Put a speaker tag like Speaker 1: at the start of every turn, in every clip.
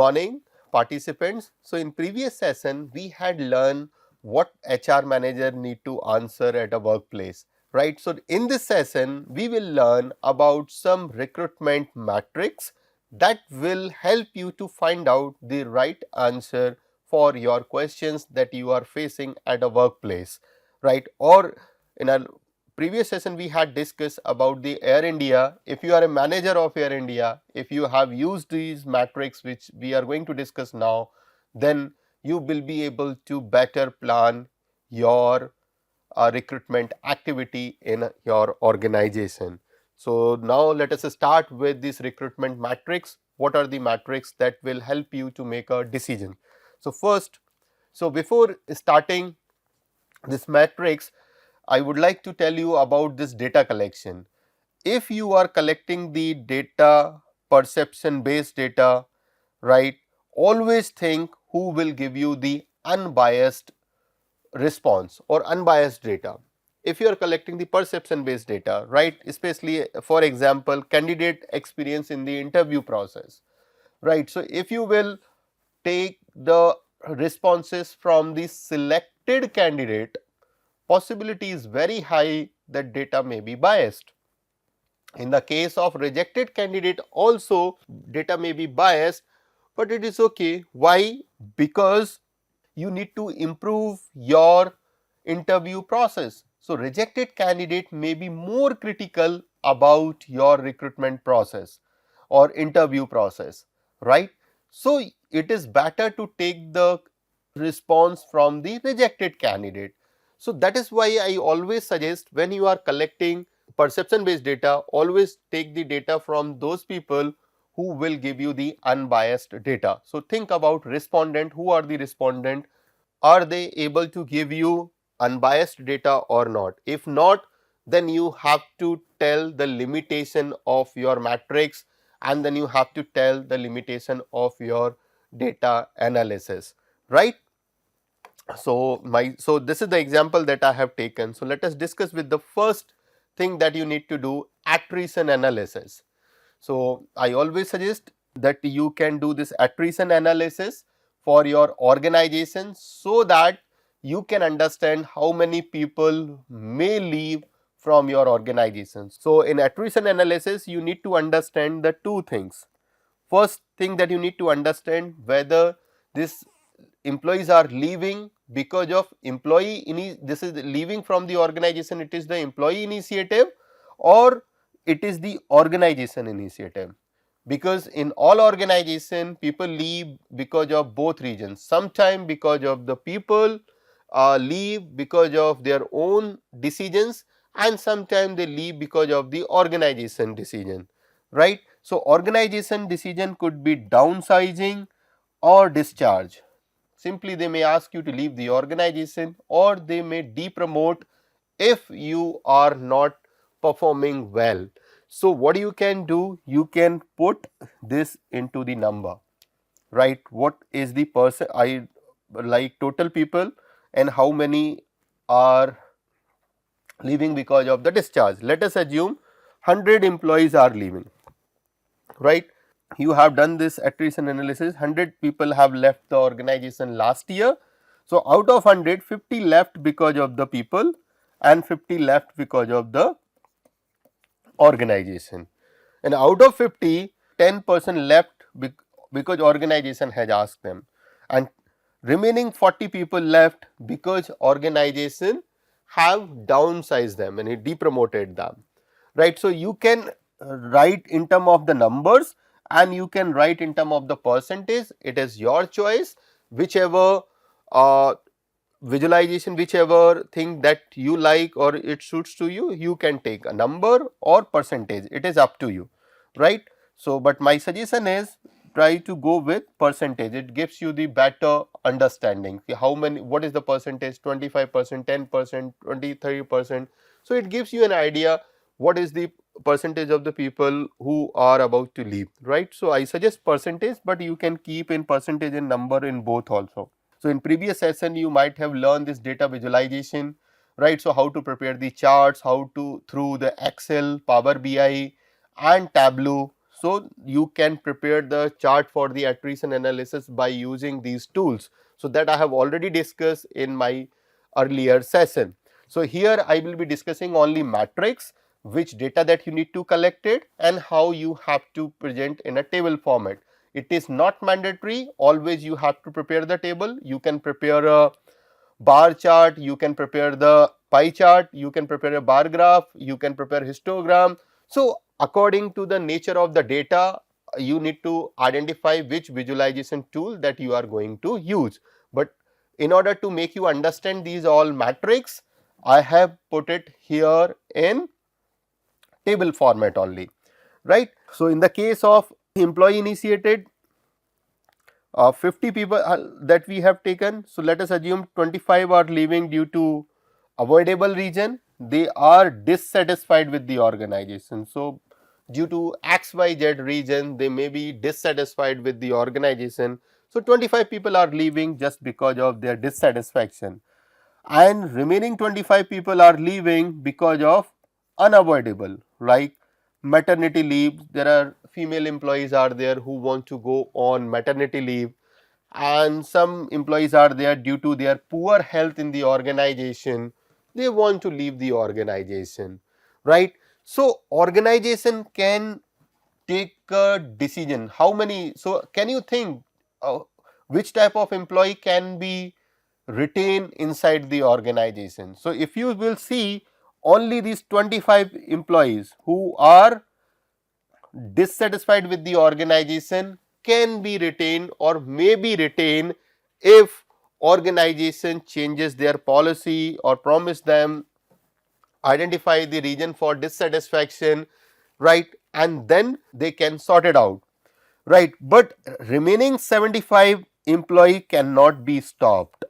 Speaker 1: morning participants. So in previous session we had learned what HR manager need to answer at a workplace, right. So in this session we will learn about some recruitment metrics that will help you to find out the right answer for your questions that you are facing at a workplace, right. Or in a previous session we had discussed about the Air India. If you are a manager of Air India, if you have used these metrics which we are going to discuss now, then you will be able to better plan your recruitment activity in your organization. So now let us start with this recruitment matrix. What are the metrics that will help you to make a decision? So first, so before starting this matrix, I would like to tell you about this data collection. If you are collecting the data, perception based data, right, always think who will give you the unbiased response or unbiased data. If you are collecting the perception based data, right, especially for example candidate experience in the interview process, right. So if you will take the responses from the selected candidate, possibility is very high that data may be biased. In the case of rejected candidate also data may be biased, but it is okay. Why? Because you need to improve your interview process. So rejected candidate may be more critical about your recruitment process or interview process, right. So it is better to take the response from the rejected candidate. So that is why I always suggest when you are collecting perception based data, always take the data from those people who will give you the unbiased data. So think about respondent, who are the respondent, are they able to give you unbiased data or not? If not, then you have to tell the limitation of your matrix, and then you have to tell the limitation of your data analysis, right. So this is the example that I have taken. So let us discuss with the first thing that you need to do, attrition analysis. So I always suggest that you can do this attrition analysis for your organization so that you can understand how many people may leave from your organization. So in attrition analysis you need to understand the two things. First thing that you need to understand whether this employees are leaving because of this is leaving from the organization, it is the employee initiative or it is the organization initiative, because in all organization people leave because of both reasons. Sometime because of the people leave because of their own decisions, and sometimes they leave because of the organization decision, right. So organization decision could be downsizing or discharge. Simply they may ask you to leave the organization, or they may depromote if you are not performing well. So what you can do, you can put this into the number, right. What is the person, I like total people, and how many are leaving because of the discharge. Let us assume 100 employees are leaving, right. You have done this attrition analysis, 100 people have left the organization last year. So out of 100, 50 left because of the people and 50 left because of the organization, and out of 50, 10% left because organization has asked them, and remaining 40 people left because organization have downsized them and it depromoted them, right. So you can write in term of the numbers and you can write in term of the percentage. It is your choice, whichever visualization, whichever thing that you like or it suits to you, you can take a number or percentage, it is up to you, right. So but my suggestion is try to go with percentage, it gives you the better understanding. How many, what is the percentage, 25%, 10%, 20, 30%. So it gives you an idea what is the percentage of the people who are about to leave, right. So I suggest percentage, but you can keep in percentage and number in both also. So in previous session you might have learned this data visualization, right. So how to prepare the charts, how to through the Excel, Power BI and Tableau. So you can prepare the chart for the attrition analysis by using these tools. So that I have already discussed in my earlier session. So here I will be discussing only matrix, which data that you need to collect it, and how you have to present in a table format. It is not mandatory, always you have to prepare the table. You can prepare a bar chart, you can prepare the pie chart, you can prepare a bar graph, you can prepare histogram. So according to the nature of the data, you need to identify which visualization tool that you are going to use. But in order to make you understand these all matrix, I have put it here in table format only, right. So in the case of employee initiated, 50 people that we have taken. So let us assume 25 are leaving due to avoidable reason. They are dissatisfied with the organization. So due to XYZ reason, they may be dissatisfied with the organization. So 25 people are leaving just because of their dissatisfaction, and remaining 25 people are leaving because of unavoidable, like maternity leave. There are female employees are there who want to go on maternity leave, and some employees are there due to their poor health in the organization, they want to leave the organization, right. So organization can take a decision how many. So can you think which type of employee can be retained inside the organization? So if you will see, only these 25 employees who are dissatisfied with the organization can be retained or may be retained if organization changes their policy or promise them, identify the reason for dissatisfaction, right, and then they can sort it out, right. But remaining 75 employee cannot be stopped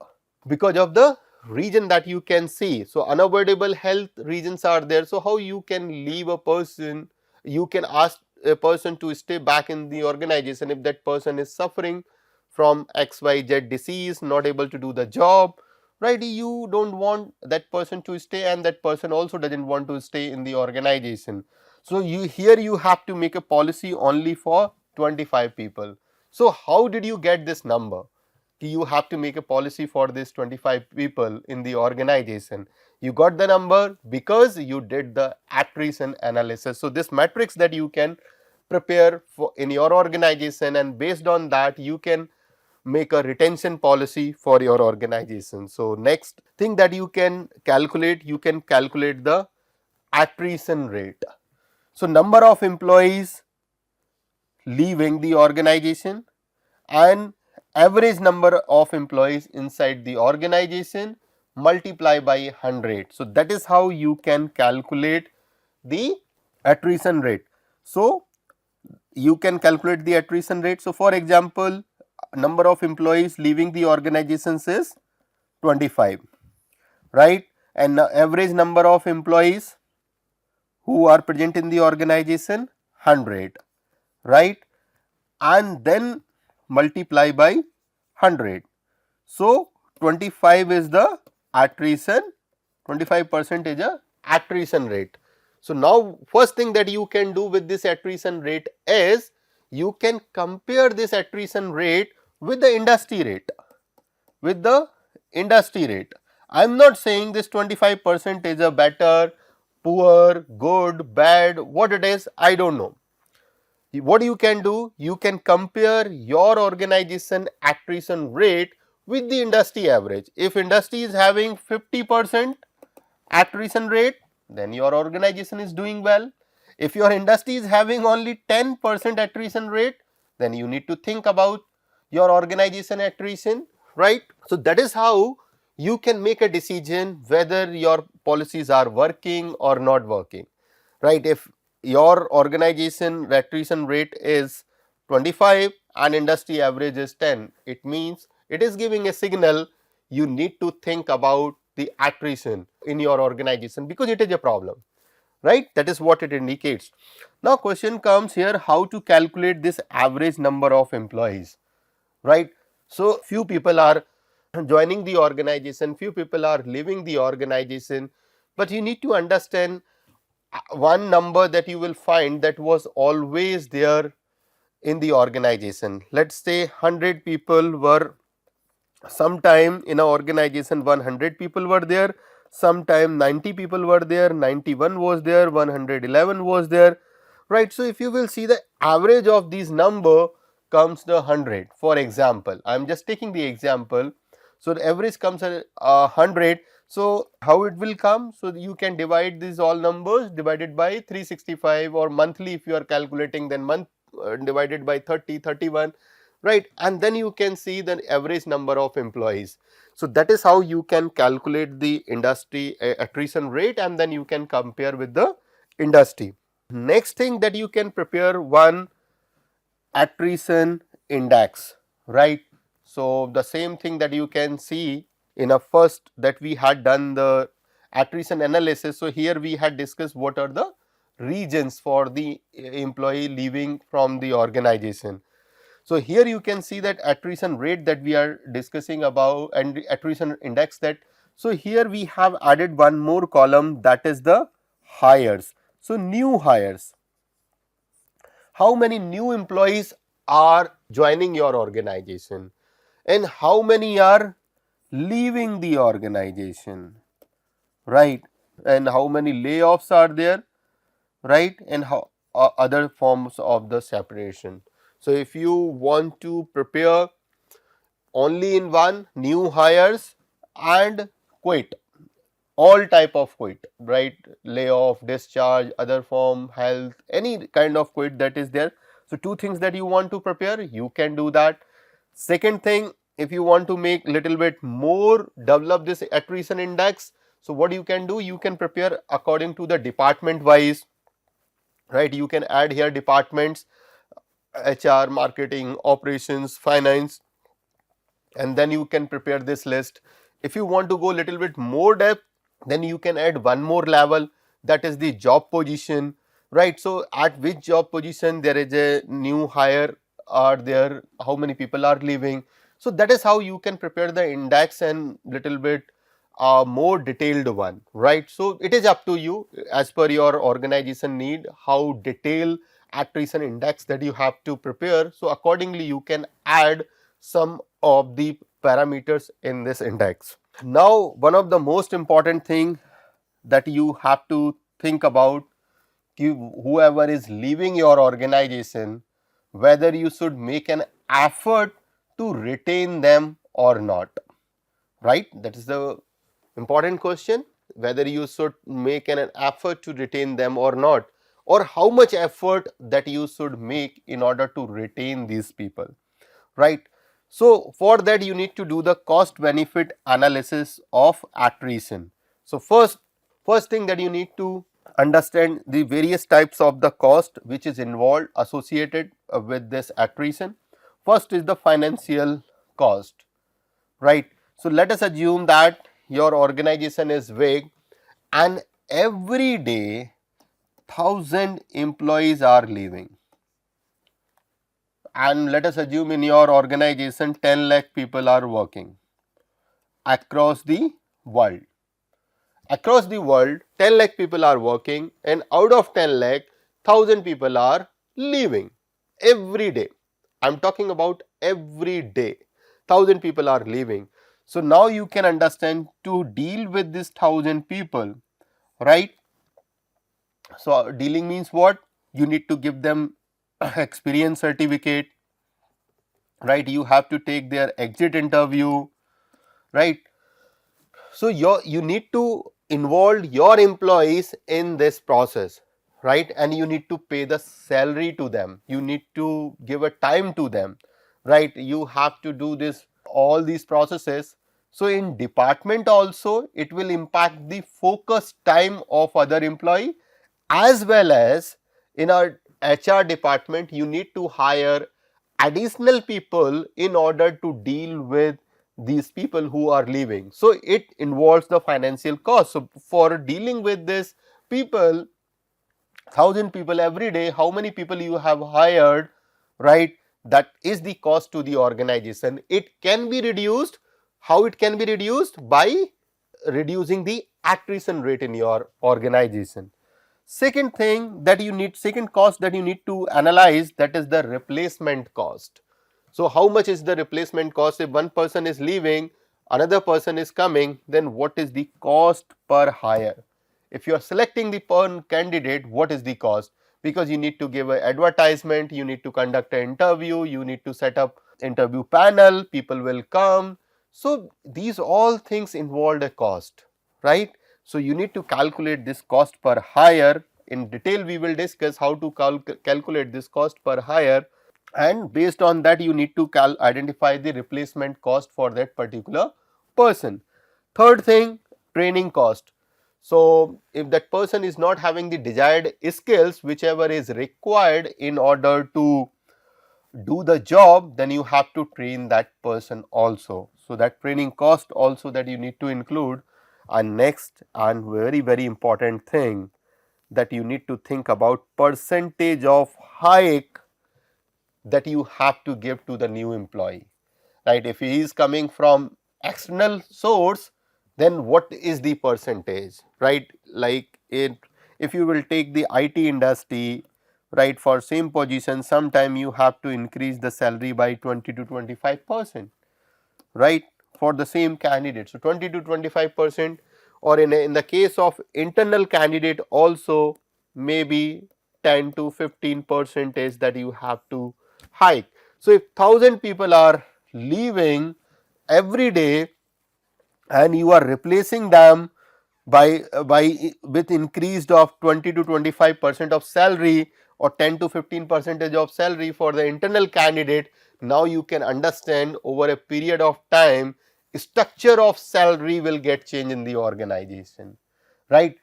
Speaker 1: because of the reason that you can see. So unavoidable health reasons are there. So how you can leave a person, you can ask a person to stay back in the organization if that person is suffering from XYZ disease, not able to do the job, right. You don't want that person to stay, and that person also doesn't want to stay in the organization. So you here you have to make a policy only for 25 people. So how did you get this number? You have to make a policy for this 25 people in the organization. You got the number because you did the attrition analysis. So this matrix that you can prepare for in your organization, and based on that you can make a retention policy for your organization. So next thing that you can calculate the attrition rate. So number of employees leaving the organization and average number of employees inside the organization multiply by 100. So that is how you can calculate the attrition rate. So you can calculate the attrition rate. So for example, number of employees leaving the organizations is 25, right, and average number of employees who are present in the organization 100, right, and then multiply by 100. So 25 is the attrition, 25% is a attrition rate. So now first thing that you can do with this attrition rate is you can compare this attrition rate with the industry rate, I am not saying this 25% is a better, poor, good, bad, what it is, I don't know. What you can do, you can compare your organization attrition rate with the industry average. If industry is having 50% attrition rate, then your organization is doing well. If your industry is having only 10% attrition rate, then you need to think about your organization attrition, right. So that is how you can make a decision whether your policies are working or not working, right. If your organization attrition rate is 25 and industry average is 10, it means it is giving a signal you need to think about the attrition in your organization because it is a problem, right. That is what it indicates. Now question comes here, how to calculate this average number of employees, right. So few people are joining the organization, few people are leaving the organization, but you need to understand one number that you will find that was always there in the organization. Let's say 100 people were, sometime in a organization 100 people were there, sometime 90 people were there, 91 was there, 111 was there, right. So, if you will see the average of these number comes the 100. For example, I am just taking the example. So, the average comes at 100. So, how it will come? So, you can divide these all numbers divided by 365, or monthly if you are calculating, then month divided by 30, 31, right, and then you can see the average number of employees. So, that is how you can calculate the industry attrition rate, and then you can compare with the industry. Next thing that you can prepare one attrition index, right. So, the same thing that you can see in a first that we had done the attrition analysis. So, here we had discussed what are the reasons for the employee leaving from the organization. So, here you can see that attrition rate that we are discussing about, and the attrition index that. So, here we have added one more column, that is the hires. So, new hires, how many new employees are joining your organization and how many are leaving the organization, right, and how many layoffs are there, right, and how other forms of the separation. So, if you want to prepare only in one, new hires and quit, all type of quit, right, layoff, discharge, other form, health, any kind of quit that is there. So, two things that you want to prepare, you can do that. Second thing, if you want to make little bit more, develop this attrition index. So, what you can do, you can prepare according to the department wise, right. You can add here departments, HR, marketing, operations, finance, and then you can prepare this list. If you want to go little bit more depth, then you can add one more level, that is the job position, right. So, at which job position there is a new hire are there, how many people are leaving. So, that is how you can prepare the index and little bit more detailed one, right. So, it is up to you as per your organization need how detailed attrition index that you have to prepare. So, accordingly you can add some of the parameters in this index. Now, one of the most important thing that you have to think about, whoever is leaving your organization, whether you should make an effort to retain them or not, right. That is the important question, whether you should make an effort to retain them or not, or how much effort that you should make in order to retain these people, right. So, for that you need to do the cost benefit analysis of attrition. So, first thing that you need to understand the various types of the cost which is involved associated with this attrition. First is the financial cost, right. So, let us assume that your organization is big and every day 1000 employees are leaving, and let us assume in your organization 10 lakh people are working across the world. Across the world 10 lakh people are working, and out of 10 lakh 1000 people are leaving every day. I am talking about every day 1000 people are leaving. So, now you can understand, to deal with this 1000 people, right. So, dealing means what? You need to give them experience certificate, right. You have to take their exit interview, right. So, you need to involve your employees in this process, right, and you need to pay the salary to them, you need to give a time to them, right. You have to do this, all these processes. So, in department also it will impact the focus time of other employee, as well as in our HR department you need to hire additional people in order to deal with these people who are leaving. So, it involves the financial cost. So, for dealing with this people, 1000 people every day, how many people you have hired, right, that is the cost to the organization. It can be reduced. How it can be reduced? By reducing the attrition rate in your organization. Second thing that you need, second cost that you need to analyze, that is the replacement cost. So, how much is the replacement cost? If one person is leaving, another person is coming, then what is the cost per hire? If you are selecting the per candidate, what is the cost? Because you need to give an advertisement, you need to conduct an interview, you need to set up interview panel, people will come. So, these all things involved a cost, right? So, you need to calculate this cost per hire. In detail we will discuss how to calculate this cost per hire, and based on that you need to identify the replacement cost for that particular person. Third thing, training cost. So, if that person is not having the desired skills whichever is required in order to do the job, then you have to train that person also. So, that training cost also that you need to include. And next and very important thing, that you need to think about percentage of hike that you have to give to the new employee, right? If he is coming from external source, then what is the percentage, right? Like if you will take the IT industry, right, for same position, sometime you have to increase the salary by 20 to 25%, right, for the same candidate. So, 20 to 25%, or in the case of internal candidate also maybe 10 to 15% that you have to hike. So, if 1000 people are leaving every day and you are replacing them by with increased of 20 to 25% of salary, or 10 to 15% of salary for the internal candidate, now you can understand over a period of time structure of salary will get changed in the organization, right,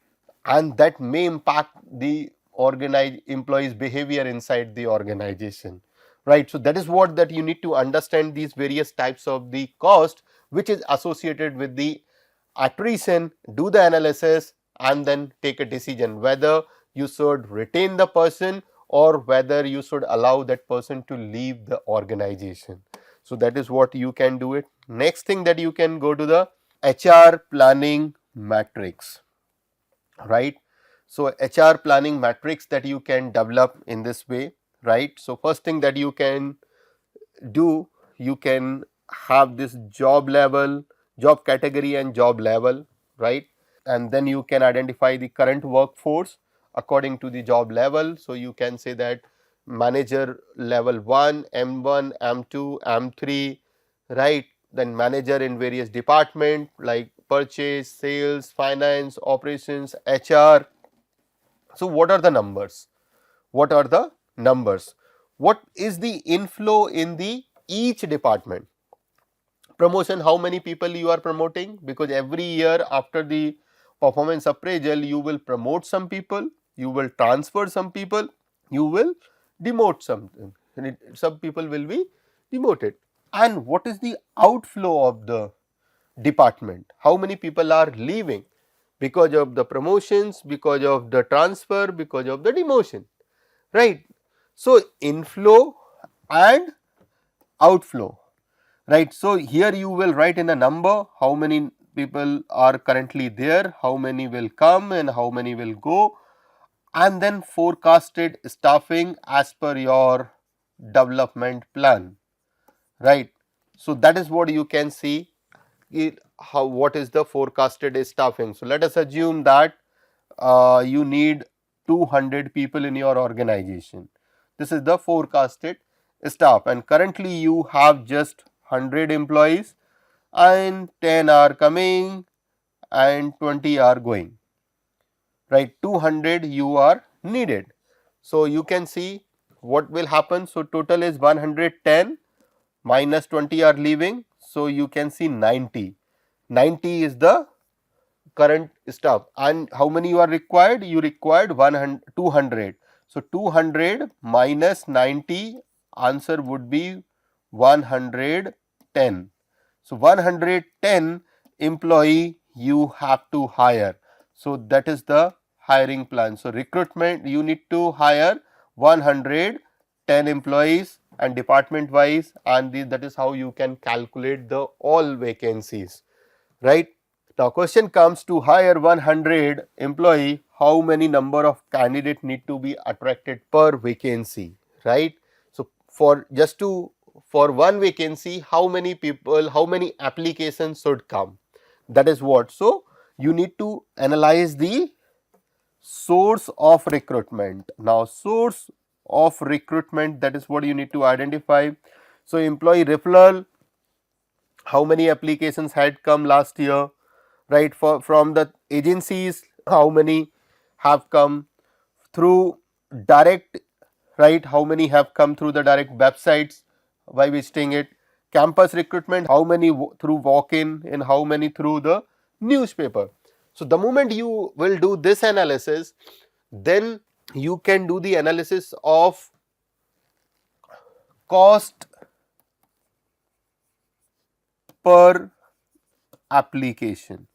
Speaker 1: and that may impact the organized employees behavior inside the organization, right. So, that is what that you need to understand, these various types of the cost which is associated with the attrition, do the analysis and then take a decision whether you should retain the person or whether you should allow that person to leave the organization. So, that is what you can do it. Next thing that you can go to the HR planning matrix, right. So, HR planning matrix that you can develop in this way, right. So, first thing that you can do, you can have this job level, job category and job level, right, and then you can identify the current workforce according to the job level. So, you can say that manager level 1, M1, M2, M3, right, then manager in various department like purchase, sales, finance, operations, HR. So, what are the numbers? What are the numbers? What is the inflow in the each department? Promotion, how many people you are promoting, because every year after the performance appraisal you will promote some people, you will transfer some people, you will demote something, some people will be demoted. And what is the outflow of the department? How many people are leaving because of the promotions, because of the transfer, because of the demotion, right. So, inflow and outflow, right. So, here you will write in a number how many people are currently there, how many will come and how many will go, and then forecasted staffing as per your development plan, right. So, that is what you can see, how what is the forecasted staffing. So, let us assume that you need 200 people in your organization. This is the forecasted staff, and currently you have just 100 employees and 10 are coming and 20 are going, right. 200 you are needed. So, you can see what will happen. So, total is 110 minus 20 are leaving. So, you can see 90. 90 is the current staff, and how many you are required? You required 100, 200. So, 200 minus 90, answer would be 110. So, 110 employee you have to hire. So, that is the hiring plan. So, recruitment you need to hire 110 employees and department wise, and that is how you can calculate the all vacancies, right. Now, question comes to hire 100 employee, how many number of candidates need to be attracted per vacancy, right. So, for just to for one vacancy, how many people, how many applications should come, that is what. So, you need to analyze the source of recruitment. Now, source of recruitment, that is what you need to identify. So, employee referral, how many applications had come last year, right, for from the agencies, how many have come through direct, right, how many have come through the direct websites by visiting it. Campus recruitment, how many through walk-in and how many through the newspaper. So, the moment you will do this analysis, then you can do the analysis of cost per application,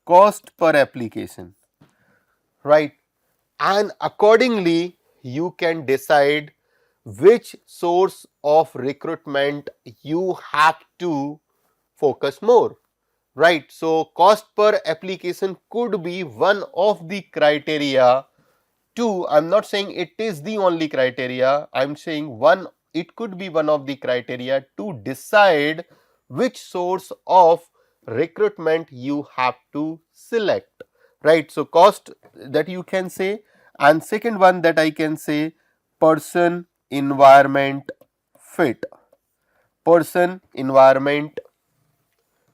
Speaker 1: cost per application, right, and accordingly you can decide which source of recruitment you have to focus more, right. So, cost per application could be one of the criteria. Two, I am not saying it is the only criteria, I am saying one, it could be one of the criteria to decide which source of recruitment you have to select, right. So, cost that you can say, and second one that I can say, person environment fit, person environment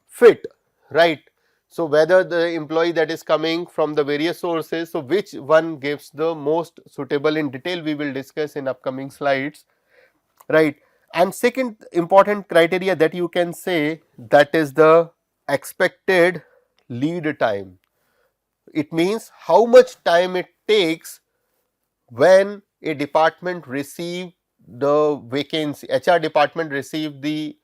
Speaker 1: fit, right. So, whether the employee that is coming from the various sources, so which one gives the most suitable, in detail we will discuss in upcoming slides, right. And second important criteria that you can say, that is the expected lead time. It means how much time it takes when a department receive the vacancy, HR department receive the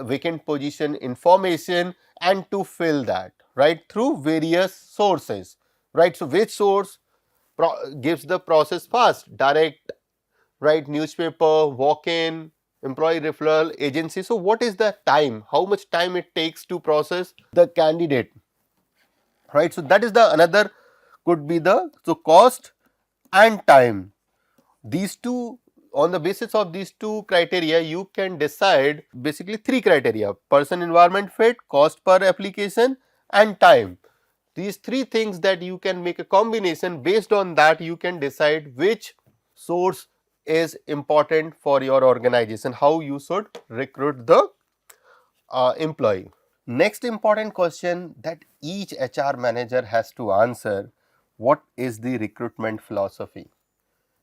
Speaker 1: vacant position information and to fill that, right, through various sources, right. So, which source gives the process fast? Direct, right, newspaper, walk-in, employee referral, agency. So, what is the time, how much time it takes to process the candidate, right. So, that is the another could be the, so cost and time. These two, on the basis of these two criteria, you can decide basically three criteria: person environment fit, cost per application and time. These three things that you can make a combination, based on that you can decide which source is important for your organization, how you should recruit the employee. Next important question that each HR manager has to answer: what is the recruitment philosophy?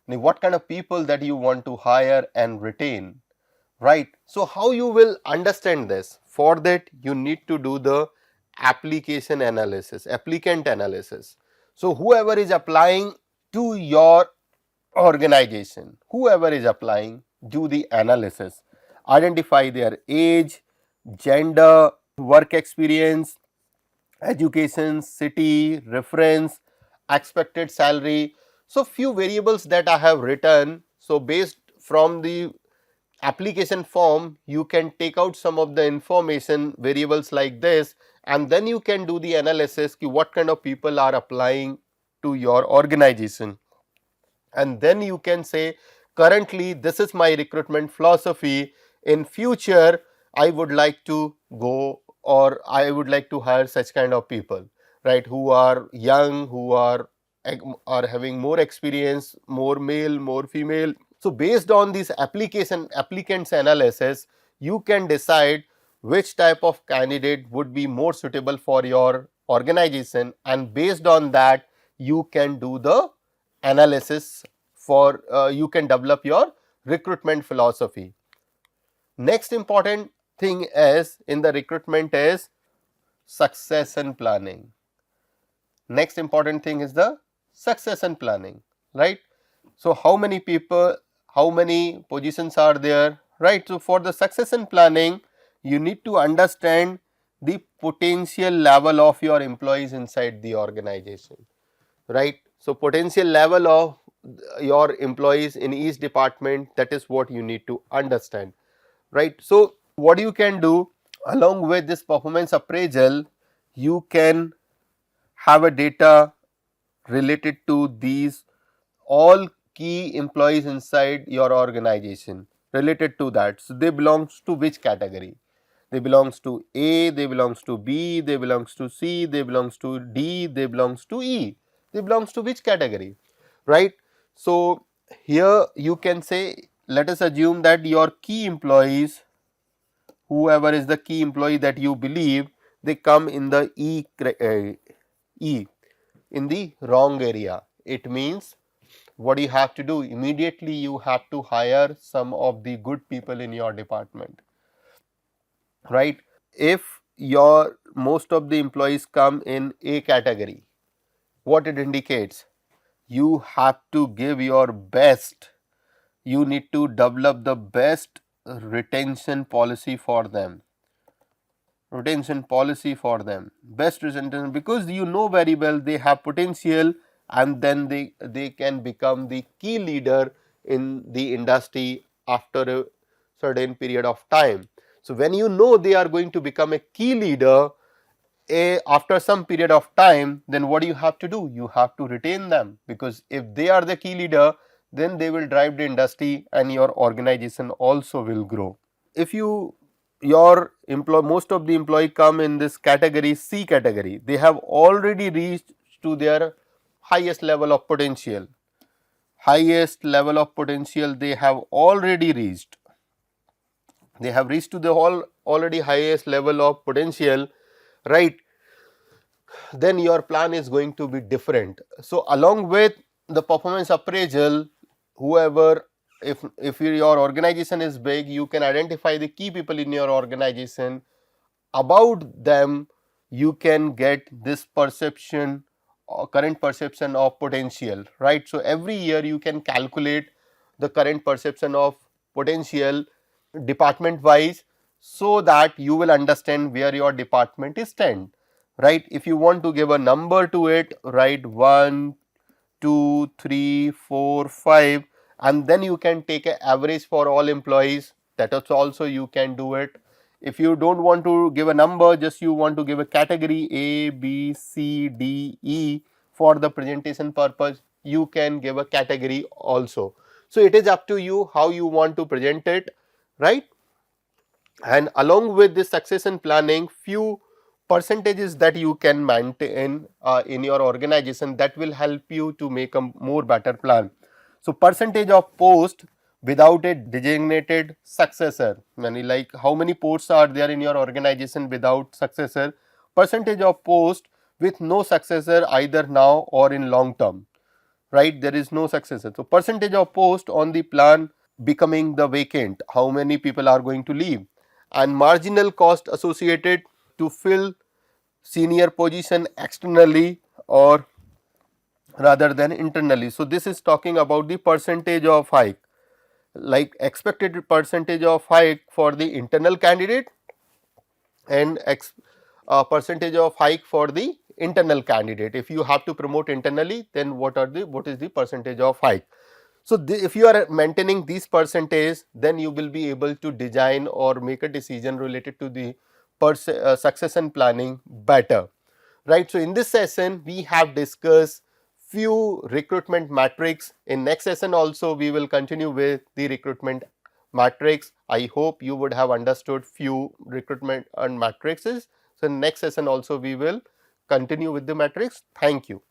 Speaker 1: What kind of people that you want to hire and retain, right. So, how you will understand this? For that you need to do the application analysis, applicant analysis. So, whoever is applying to your organization, whoever is applying, do the analysis, identify their age, gender, work experience, education, city, reference, expected salary. So, few variables that I have written. So, based from the application form, you can take out some of the information variables like this, and then you can do the analysis ki what kind of people are applying to your organization. And then you can say, currently this is my recruitment philosophy, in future I would like to go, or I would like to hire such kind of people, right, who are young, who are having more experience, more male, more female. So, based on this applicants analysis, you can decide which type of candidate would be more suitable for your organization, and based on that you can do the analysis for you can develop your recruitment philosophy. Next important thing is in the recruitment is succession planning. Next important thing is the succession planning, right. So, how many people, how many positions are there, right. So, for the succession planning you need to understand the potential level of your employees inside the organization, right. So, potential level of your employees in each department, that is what you need to understand, right. So, what you can do along with this performance appraisal, you can have a data related to these all key employees inside your organization, related to that. So, they belongs to which category? They belongs to A, they belongs to B, they belongs to C, they belongs to D, they belongs to E. They belongs to which category, right? So, here you can say, let us assume that your key employees, whoever is the key employee that you believe, they come in the E, in the wrong area. It means what you have to do, immediately you have to hire some of the good people in your department, right? If your most of the employees come in A category, what it indicates, you have to give your best, you need to develop the best retention policy for them, best retention, because you know very well they have potential, and then they can become the key leader in the industry after a certain period of time. So, when you know they are going to become a key leader after some period of time, then what do you have to do? You have to retain them, because if they are the key leader, then they will drive the industry and your organization also will grow. If your employee, most of the employee come in this category C category, they have already reached to their highest level of potential, they have already reached, to the already highest level of potential, right? Then your plan is going to be different. So, along with the performance appraisal, whoever, if your organization is big, you can identify the key people in your organization, about them you can get this perception, current perception of potential, right? So, every year you can calculate the current perception of potential department wise, so that you will understand where your department is stand, right? If you want to give a number to it, write 1, 2, 3, 4, 5, and then you can take an average for all employees. That is also you can do it. If you do not want to give a number, just you want to give a category A, B, C, D, E for the presentation purpose, you can give a category also. So, it is up to you how you want to present it, right? And along with this succession planning, few percentages that you can maintain in your organization, that will help you to make a more better plan. So, percentage of post without a designated successor, like how many posts are there in your organization without successor, percentage of post with no successor either now or in long term, right? There is no successor. So, percentage of post on the plan becoming the vacant, how many people are going to leave, and marginal cost associated to fill senior position externally or rather than internally. So, this is talking about the percentage of hike, like expected percentage of hike for the internal candidate and percentage of hike for the internal candidate. If you have to promote internally, then what is the percentage of hike? So, if you are maintaining these percentage, then you will be able to design or make a decision related to the succession planning better, right. So, in this session we have discussed few recruitment metrics. In next session also we will continue with the recruitment matrix. I hope you would have understood few recruitment and matrices. So, in next session also we will continue with the matrix. Thank you.